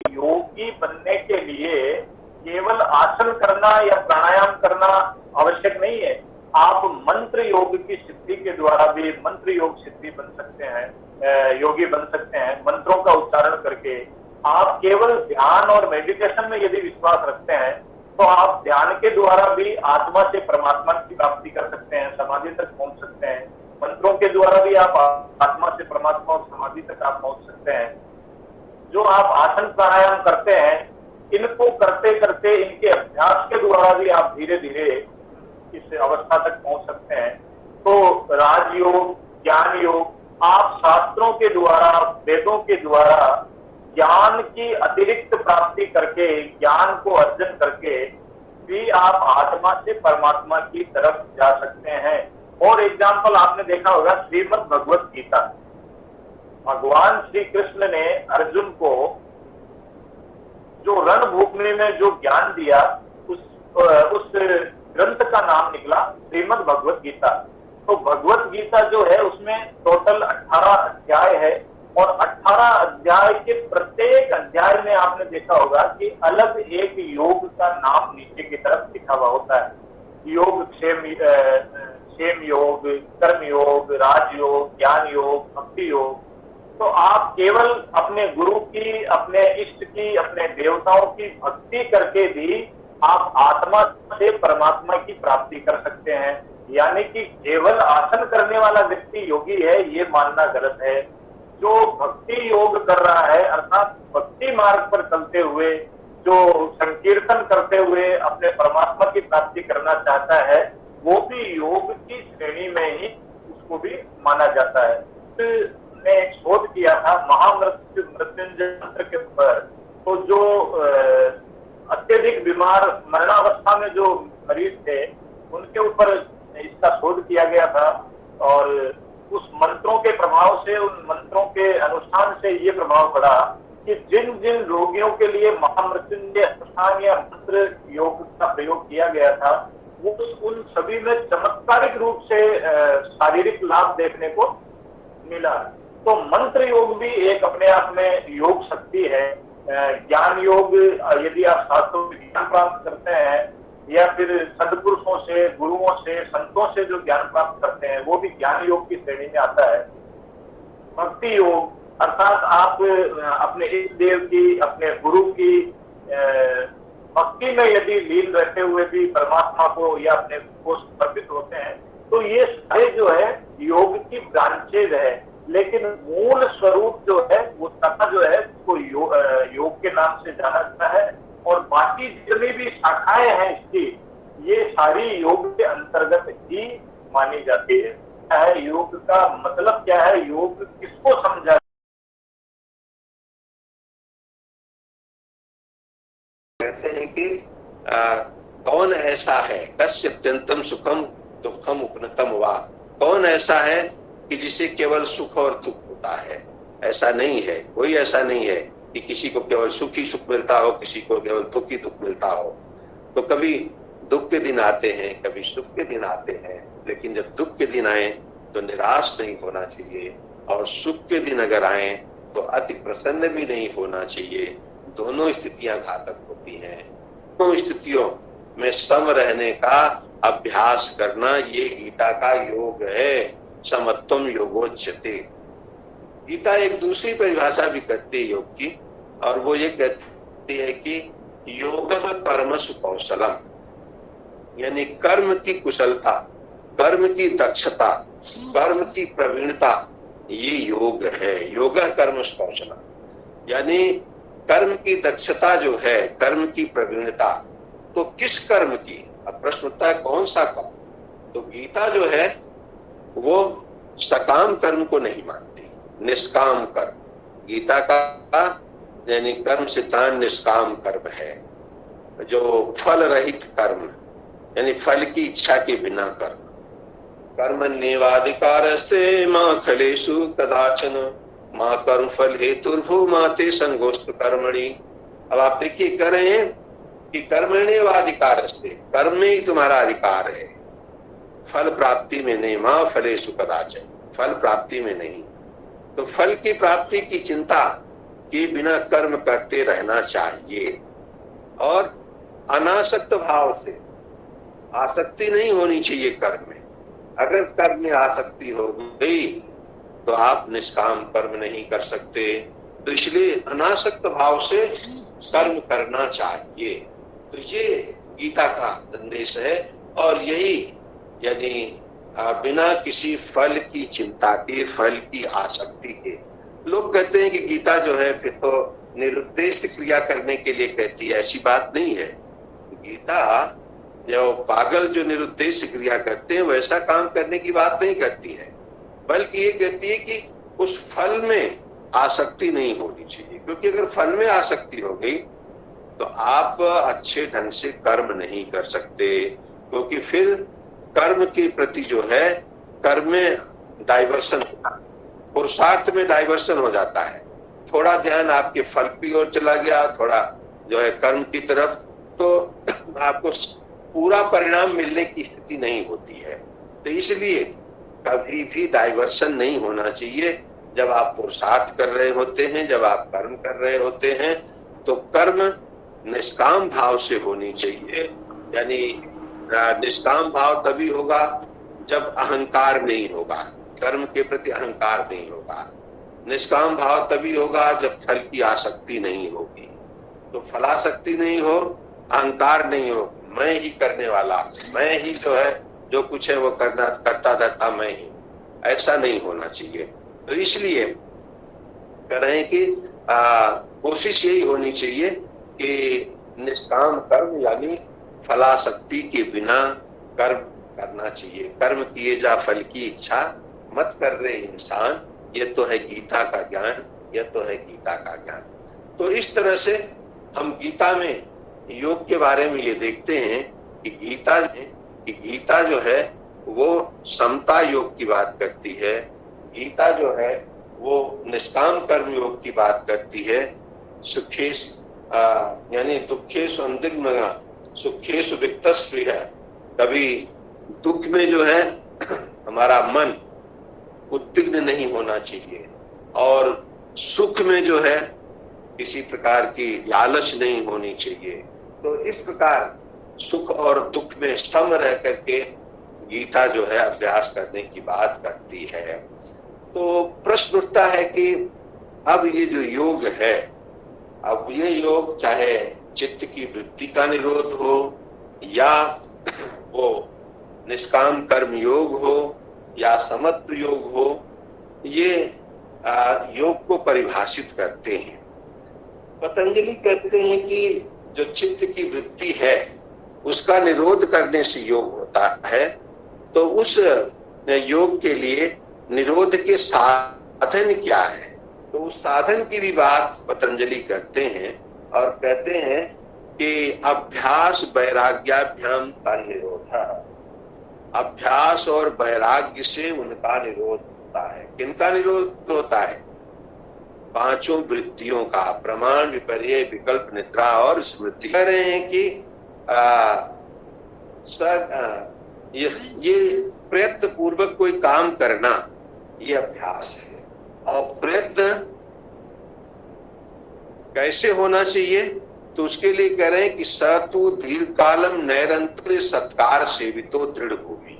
योगी बनने के लिए केवल आसन करना या प्राणायाम करना आवश्यक नहीं है। आप मंत्र योग की सिद्धि के द्वारा भी मंत्र योग सिद्धि बन सकते हैं, योगी बन सकते हैं। मंत्रों का उच्चारण करके आप केवल ध्यान और मेडिटेशन में यदि विश्वास रखते हैं तो आप ध्यान के द्वारा भी आत्मा से परमात्मा की प्राप्ति कर सकते हैं, समाधि तक पहुंच सकते हैं। मंत्रों के द्वारा भी आप आत्मा से परमात्मा और समाधि तक आप पहुंच सकते हैं। जो आप आसन प्राणायाम करते हैं, इनको करते करते इनके अभ्यास के द्वारा भी आप धीरे धीरे इस अवस्था तक पहुंच सकते हैं। तो राजयोग, ज्ञान योग, आप शास्त्रों के द्वारा, वेदों के द्वारा ज्ञान की अतिरिक्त प्राप्ति करके, ज्ञान को अर्जन करके भी आप आत्मा से परमात्मा की तरफ जा सकते हैं। और एग्जाम्पल आपने देखा होगा श्रीमद् भगवत गीता। भगवान श्री कृष्ण ने अर्जुन को जो रणभूमि में जो ज्ञान दिया, उस ग्रंथ का नाम निकला श्रीमद् भगवत गीता। तो भगवत गीता जो है उसमें टोटल 18 अध्याय है और 18 अध्याय के प्रत्येक अध्याय में आपने देखा होगा कि अलग एक योग का नाम नीचे की तरफ लिखा हुआ होता है। योग, क्षेम योग, कर्म योग, राजयोग, ज्ञान योग, भक्ति योग। तो आप केवल अपने गुरु की, अपने इष्ट की, अपने देवताओं की भक्ति करके भी आप आत्मा से परमात्मा की प्राप्ति कर सकते हैं। यानी कि केवल आसन करने वाला व्यक्ति योगी है, ये मानना गलत है। जो भक्ति योग कर रहा है, अर्थात भक्ति मार्ग पर चलते हुए, जो संकीर्तन करते हुए अपने परमात्मा की प्राप्ति करना चाहता है, वो भी योग की श्रेणी में ही उसको भी माना जाता है। ने एक शोध किया था मृत्युंजय मंत्र के ऊपर। तो जो अत्यधिक बीमार, मरणावस्था में जो मरीज थे, उनके ऊपर इसका शोध किया गया था और उस मंत्रों के प्रभाव से, उन मंत्रों के अनुष्ठान से ये प्रभाव पड़ा कि जिन जिन रोगियों के लिए महामृत्युंजय अनुष्ठान या मंत्र योग का प्रयोग किया गया था, वो उन सभी में चमत्कारिक रूप से शारीरिक लाभ देखने को मिला। तो मंत्र योग भी एक अपने आप में योग शक्ति है। ज्ञान योग, यदि आप शास्त्रों में ज्ञान प्राप्त करते हैं या फिर सदपुरुषों से, गुरुओं से, संतों से जो ज्ञान प्राप्त करते हैं, वो भी ज्ञान योग की श्रेणी में आता है। भक्ति योग अर्थात आप अपने इष्ट देव की, अपने गुरु की भक्ति में यदि लीन रहते हुए भी परमात्मा को या अपने को समर्पित होते हैं, तो ये सारे जो है योग की ब्रांचेज है। लेकिन मूल स्वरूप जो है, वो सत्ता जो है, उसको योग के नाम से जाना जाता है। और बाकी जितनी भी शाखाएं हैं इसकी, ये सारी योग के अंतर्गत ही मानी जाती है। क्या है योग का मतलब, क्या है योग, किसको समझा? कहते हैं कि कौन ऐसा है, कस्य अत्यंतम सुखम दुखम उपनतम वा, कौन ऐसा है कि जिसे केवल सुख और दुख होता है? ऐसा नहीं है, कोई ऐसा नहीं है कि किसी को केवल सुख ही सुख मिलता हो, किसी को केवल दुख ही दुख मिलता हो। तो कभी दुख के दिन आते हैं, कभी सुख के दिन आते हैं, लेकिन जब दुख के दिन आए तो निराश नहीं होना चाहिए, और सुख के दिन अगर आए तो अति प्रसन्न भी नहीं होना चाहिए। दोनों स्थितियां घातक होती हैं। दोनों स्थितियों में सम रहने का अभ्यास करना, ये गीता का योग है। समत्वम योगोच्यते। गीता एक दूसरी परिभाषा भी करती है योग की, और वो ये कहती है कि योग कर्मसु कौशलम, यानी कर्म की कुशलता, कर्म की दक्षता, कर्म की प्रवीणता, ये योग है। योग कर्म कौशलम, यानी कर्म की दक्षता जो है, कर्म की प्रवीणता। तो किस कर्म की? अब प्रश्न होता है कौन सा कर्म? तो गीता जो है वो सकाम कर्म को नहीं मानती, निष्काम कर्म। गीता का यानी कर्म सिद्धांत निष्काम कर्म है, जो फल रहित कर्म, यानी फल की इच्छा के बिना कर्म। कर्मण्येवाधिकारस्ते मां फलेषु कदाचन मां कर्म फल हेतुर्भुः मा ते संगोस्तु कर्मणि। अब आप देखिए कह रहे हैं कि कर्मण्येवाधिकारस्ते, कर्म में ही तुम्हारा अधिकार है, फल प्राप्ति में नहीं। मां फलेषु कदाचन, फल प्राप्ति में नहीं। तो फल की प्राप्ति की चिंता के बिना कर्म करते रहना चाहिए और अनासक्त भाव से, आसक्ति नहीं होनी चाहिए कर्म में। अगर कर्म में आसक्ति हो गई तो आप निष्काम कर्म नहीं कर सकते। तो इसलिए अनासक्त भाव से कर्म करना चाहिए। तो ये गीता का संदेश है और यही यानी बिना किसी फल की चिंता के, फल की आसक्ति के। लोग कहते हैं कि गीता जो है फिर तो निरुद्देश्य क्रिया करने के लिए कहती है। ऐसी बात नहीं है। गीता जो पागल जो निरुद्देश्य क्रिया करते हैं वैसा काम करने की बात नहीं करती है, बल्कि ये कहती है कि उस फल में आसक्ति नहीं होनी चाहिए। क्योंकि अगर फल में आसक्ति हो गई तो आप अच्छे ढंग से कर्म नहीं कर सकते, क्योंकि फिर कर्म के प्रति जो है कर्म में डाइवर्सन, पुरुषार्थ में डाइवर्सन हो जाता है। थोड़ा ध्यान आपके फल की ओर चला गया, थोड़ा जो है कर्म की तरफ, तो आपको पूरा परिणाम मिलने की स्थिति नहीं होती है। तो इसलिए कभी भी डाइवर्सन नहीं होना चाहिए। जब आप पुरुषार्थ कर रहे होते हैं, जब आप कर्म कर रहे होते हैं, तो कर्म निष्काम भाव से होनी चाहिए। यानी निष्काम भाव तभी होगा जब अहंकार नहीं होगा, कर्म के प्रति अहंकार नहीं होगा। निष्काम भाव तभी होगा जब फल की आसक्ति नहीं होगी। तो फलासक्ति नहीं हो, अहंकार नहीं हो, मैं ही करने वाला, मैं ही जो है जो कुछ है वो करता धरता मैं ही, ऐसा नहीं होना चाहिए। तो इसलिए कह रहे हैं कि कोशिश यही होनी चाहिए कि निष्काम कर्म यानी फलासक्ति के बिना कर्म करना चाहिए। कर्म किए जा फल की इच्छा मत कर रहे इंसान, ये तो है गीता का ज्ञान, यह तो है गीता का ज्ञान। तो इस तरह से हम गीता में योग के बारे में ये देखते हैं कि गीता जो है वो समता योग की बात करती है। गीता जो है वो निष्काम कर्म योग की बात करती है। सुखेश यानी दुखेशु अनुद्विग्न सुखेशु वित्तस्पृह, कभी दुख में जो है हमारा मन उद्विग्न नहीं होना चाहिए और सुख में जो है किसी प्रकार की लालच नहीं होनी चाहिए। तो इस प्रकार सुख और दुख में सम रह करके गीता जो है अभ्यास करने की बात करती है। तो प्रश्न उठता है कि अब ये जो योग है, अब ये योग चाहे चित्त की वृत्ति का निरोध हो या वो निष्काम कर्म योग हो या समत्व योग हो, ये योग को परिभाषित करते हैं। पतंजलि कहते हैं कि जो चित्त की वृत्ति है उसका निरोध करने से योग होता है। तो उस योग के लिए निरोध के साधन क्या है, तो उस साधन की भी बात पतंजलि करते हैं और कहते हैं कि अभ्यास वैराग्याभ्याम का निरोध, अभ्यास और वैराग्य से उनका निरोध होता है। किनका निरोध होता है? पांचों वृत्तियों का, प्रमाण, विपर्य, विकल्प, निद्रा और स्मृति। कह रहे हैं कि ये प्रयत्न पूर्वक कोई काम करना ये अभ्यास है। और प्रयत्न कैसे होना चाहिए, तो उसके लिए कह रहे हैं कि सतु दीर्घकालम नैरंतर सत्कार सेवितो दृढ़ भूमि।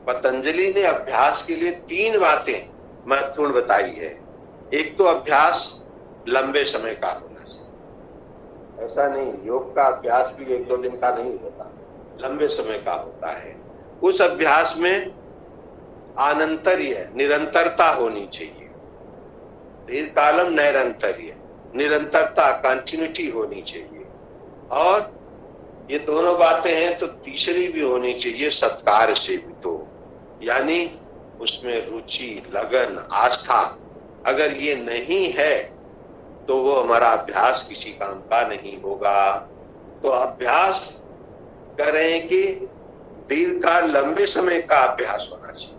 पतंजलि ने अभ्यास के लिए 3 बातें महत्वपूर्ण बताई है। एक तो अभ्यास लंबे समय का होना चाहिए। ऐसा नहीं, योग का अभ्यास भी 1-2 दिन का नहीं होता, लंबे समय का होता है। उस अभ्यास में आनंतर्य, निरंतरता होनी चाहिए। दीर्घकालम नैरंतर्य, निरंतरता, कंटिन्यूटी होनी चाहिए। और ये दोनों बातें हैं तो तीसरी भी होनी चाहिए, सत्कार सेवितो, यानी उसमें रुचि, लगन, आस्था। अगर ये नहीं है तो वो हमारा अभ्यास किसी काम का नहीं होगा। तो अभ्यास कर रहे हैं कि दीर्घकाल, लंबे समय का अभ्यास होना चाहिए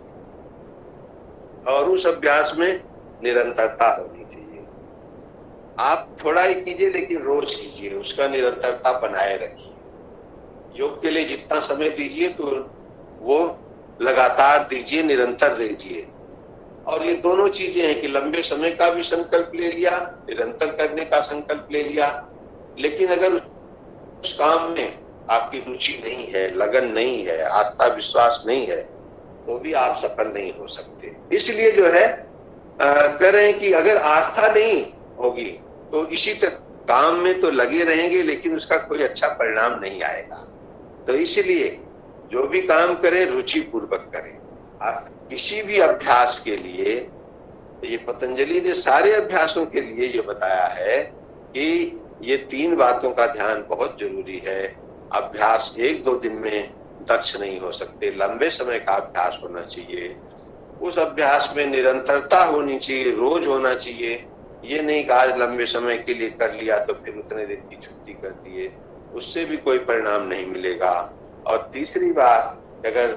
और उस अभ्यास में निरंतरता होनी चाहिए। आप थोड़ा ही कीजिए लेकिन रोज कीजिए, उसका निरंतरता बनाए रखिए। योग के लिए जितना समय दीजिए तो वो लगातार दीजिए, निरंतर दीजिए। और ये दोनों चीजें हैं कि लंबे समय का भी संकल्प ले लिया, निरंतर करने का संकल्प ले लिया, लेकिन अगर उस काम में आपकी रुचि नहीं है, लगन नहीं है, आस्था विश्वास नहीं है, तो भी आप सफल नहीं हो सकते। इसलिए जो है कह रहे हैं कि अगर आस्था नहीं होगी तो इसी तरह काम में तो लगे रहेंगे, लेकिन उसका कोई अच्छा परिणाम नहीं आएगा। तो इसलिए जो भी काम करें रुचि पूर्वक करें। किसी भी अभ्यास के लिए, ये पतंजलि ने सारे अभ्यासों के लिए ये बताया है कि ये 3 बातों का ध्यान बहुत जरूरी है। अभ्यास 1-2 दिन में दक्ष नहीं हो सकते, लंबे समय का अभ्यास होना चाहिए। उस अभ्यास में निरंतरता होनी चाहिए, रोज होना चाहिए। ये नहीं कि आज लंबे समय के लिए कर लिया तो फिर उतने दिन की छुट्टी कर दिए, उससे भी कोई परिणाम नहीं मिलेगा। और तीसरी बात, अगर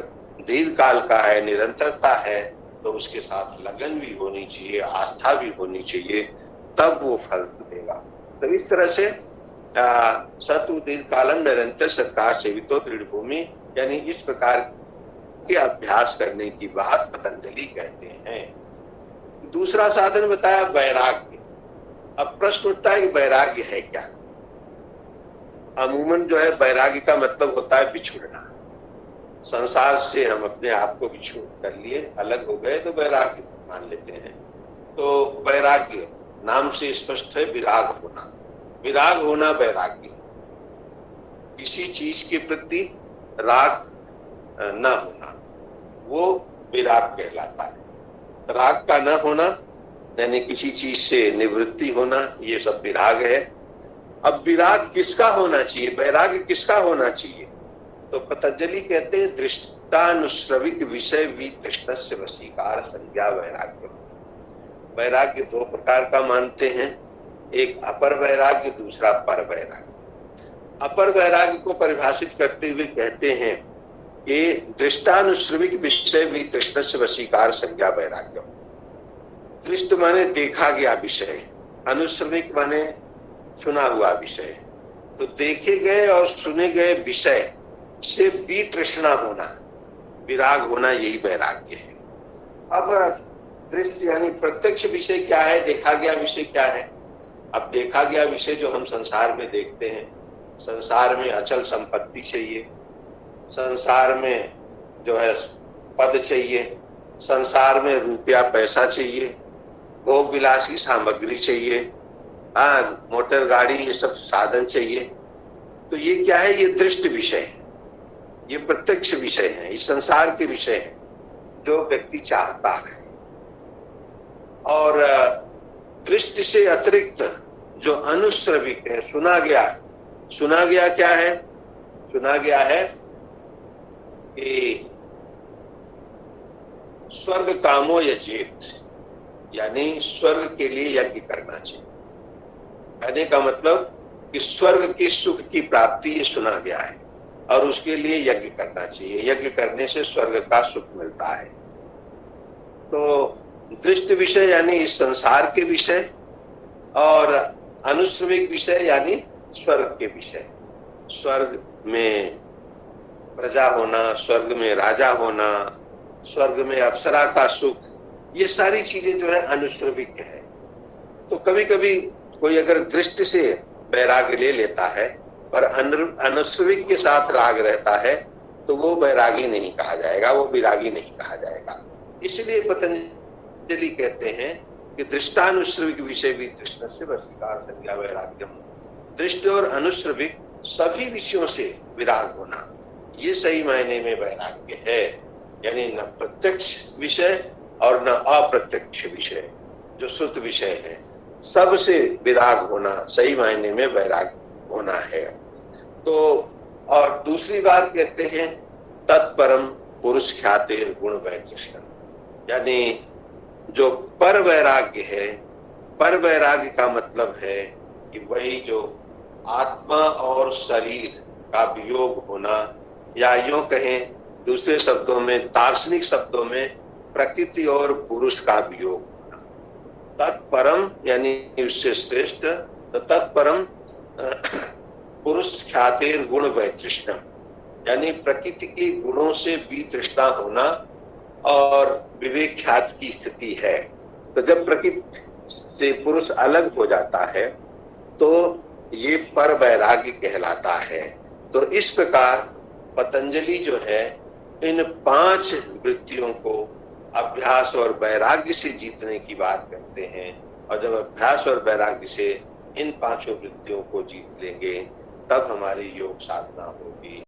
दीर्घ काल का है, निरंतरता है, तो उसके साथ लगन भी होनी चाहिए, आस्था भी होनी चाहिए, तब वो फल देगा। तो इस तरह से सतु दीर्घ कालम निरंतर सत्कार सेवितो दृढ़ भूमि, यानी इस प्रकार के अभ्यास करने की बात पतंजलि कहते हैं। दूसरा साधन बताया वैराग्य। अब प्रश्न उठता है कि वैराग्य है क्या? अमूमन जो है वैराग्य का मतलब होता है बिछुड़ना। संसार से हम अपने आप को बिछुड़ कर लिए, अलग हो गए तो वैराग्य मान लेते हैं। तो वैराग्य नाम से स्पष्ट है विराग होना। विराग होना वैराग्य, किसी चीज के प्रति राग न होना, वो विराग कहलाता है। राग का न होना यानी किसी चीज से निवृत्ति होना, ये सब विराग है। अब विराग किसका होना चाहिए, वैराग्य किसका होना चाहिए? तो पतंजलि कहते हैं दृष्टानुश्रविक विषय वितृष्णस्य वशीकार संज्ञा वैराग्य। वैराग्य 2 प्रकार का मानते हैं, एक अपर वैराग्य, दूसरा पर वैराग्य। अपर वैराग्य को परिभाषित करते हुए कहते हैं कि दृष्टानुश्रविक विषय वितृष्णस्य वशीकार संज्ञा वैराग्य। दृष्ट माने देखा गया विषय, अनुश्रविक माने सुना हुआ विषय। तो देखे गए और सुने गए विषय से वितृष्णा होना, विराग होना, यही वैराग्य है। अब दृष्टि यानी प्रत्यक्ष विषय क्या है, देखा गया विषय क्या है? अब देखा गया विषय जो हम संसार में देखते हैं, संसार में अचल संपत्ति चाहिए, संसार में जो है पद चाहिए, संसार में रुपया पैसा चाहिए, भोग विलासी सामग्री चाहिए, मोटर गाड़ी, ये सब साधन चाहिए। तो ये क्या है? ये दृष्ट विषय है, ये प्रत्यक्ष विषय है, इस संसार के विषय है जो व्यक्ति चाहता है। और दृष्टि से अतिरिक्त जो अनुश्रविक है, सुना गया क्या है? सुना गया है कि स्वर्ग कामो यजेत, यानी स्वर्ग के लिए यज्ञ करना चाहिए। कहने का मतलब कि स्वर्ग के सुख की प्राप्ति ये सुना गया है और उसके लिए यज्ञ करना चाहिए। यज्ञ करने से स्वर्ग का सुख मिलता है। तो दृष्ट विषय यानी इस संसार के विषय, और अनुश्रविक विषय यानी स्वर्ग के विषय। स्वर्ग में प्रजा होना, स्वर्ग में राजा होना, स्वर्ग में अप्सरा का सुख, ये सारी चीजें जो है अनुश्रविक है। तो कभी कभी कोई अगर दृष्टि से वैराग्य ले लेता है पर अनुश्रविक के साथ राग रहता है तो वो वैरागी नहीं कहा जाएगा, वो विरागी नहीं कहा जाएगा। इसलिए पतंजलि कहते हैं कि दृष्टानुश्रविक विषय भी तृष्ण से वशीकार संज्ञा वैराग्यम। दृष्ट और अनुश्रविक सभी विषयों से विराग होना, ये सही मायने में वैराग्य है। यानी न प्रत्यक्ष विषय और न अप्रत्यक्ष विषय, जो श्रुत विषय है, सबसे विराग होना सही मायने में वैराग होना है। तो और दूसरी बात कहते हैं तत्परम पुरुष ख्याते गुण वैतृष्ण, यानी जो पर वैराग्य है, पर वैराग्य का मतलब है कि वही जो आत्मा और शरीर का वियोग होना, या यूं कहें दूसरे शब्दों में, दार्शनिक शब्दों में, प्रकृति और पुरुष का वियोग होना। तत्परम यानी उससे श्रेष्ठ, तो तत्परम पुरुष ख्यातेर गुण वैतृष्ण, यानी प्रकृति के गुणों से वितृष्णा होना और विवेक ख्यात की स्थिति है। तो जब प्रकृति से पुरुष अलग हो जाता है तो ये पर वैराग्य कहलाता है। तो इस प्रकार पतंजलि जो है इन 5 वृत्तियों को अभ्यास और वैराग्य से जीतने की बात करते हैं, और जब अभ्यास और वैराग्य से इन 5 वृत्तियों को जीत लेंगे तब हमारी योग साधना होगी।